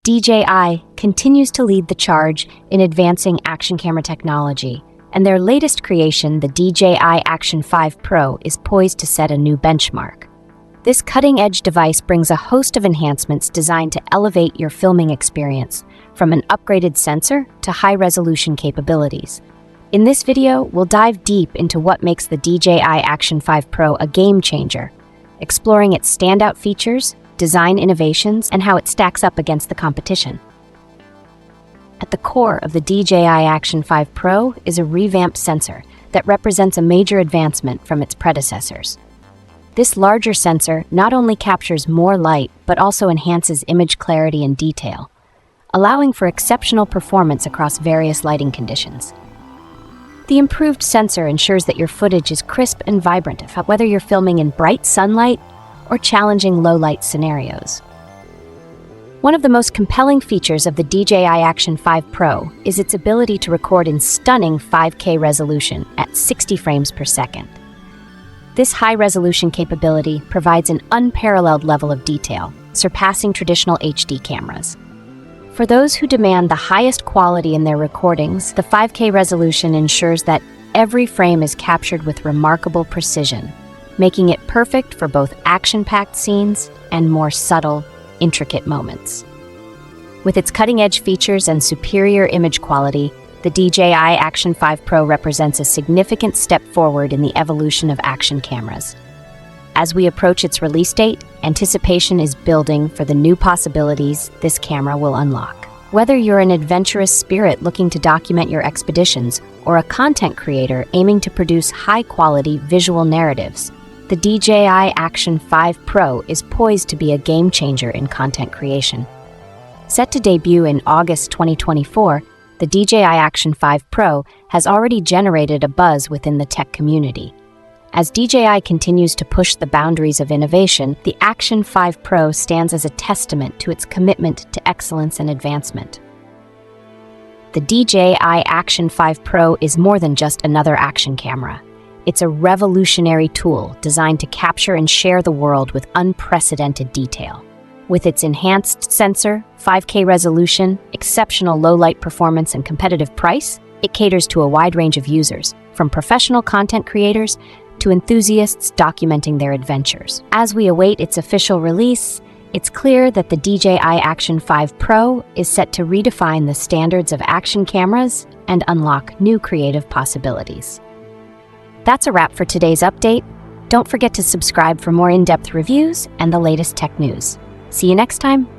DJI continues to lead the charge in advancing action camera technology, and their latest creation, the DJI Action 5 Pro, is poised to set a new benchmark. This cutting-edge device brings a host of enhancements designed to elevate your filming experience, from an upgraded sensor to high-resolution capabilities. In this video, we'll dive deep into what makes the DJI Action 5 Pro a game-changer, exploring its standout features, design innovations, and how it stacks up against the competition. At the core of the DJI Action 5 Pro is a revamped sensor that represents a major advancement from its predecessors. This larger sensor not only captures more light, but also enhances image clarity and detail, allowing for exceptional performance across various lighting conditions. The improved sensor ensures that your footage is crisp and vibrant, whether you're filming in bright sunlight or challenging low-light scenarios. One of the most compelling features of the DJI Action 5 Pro is its ability to record in stunning 5K resolution at 60 frames per second. This high-resolution capability provides an unparalleled level of detail, surpassing traditional HD cameras. For those who demand the highest quality in their recordings, the 5K resolution ensures that every frame is captured with remarkable precision, making it perfect for both action-packed scenes and more subtle, intricate moments. With its cutting-edge features and superior image quality, the DJI Action 5 Pro represents a significant step forward in the evolution of action cameras. As we approach its release date, anticipation is building for the new possibilities this camera will unlock. Whether you're an adventurous spirit looking to document your expeditions or a content creator aiming to produce high-quality visual narratives, the DJI Action 5 Pro is poised to be a game-changer in content creation. Set to debut in August 2024, the DJI Action 5 Pro has already generated a buzz within the tech community. As DJI continues to push the boundaries of innovation, the Action 5 Pro stands as a testament to its commitment to excellence and advancement. The DJI Action 5 Pro is more than just another action camera. It's a revolutionary tool designed to capture and share the world with unprecedented detail. With its enhanced sensor, 5K resolution, exceptional low-light performance, and competitive price, it caters to a wide range of users, from professional content creators to enthusiasts documenting their adventures. As we await its official release, it's clear that the DJI Action 5 Pro is set to redefine the standards of action cameras and unlock new creative possibilities. That's a wrap for today's update. Don't forget to subscribe for more in-depth reviews and the latest tech news. See you next time.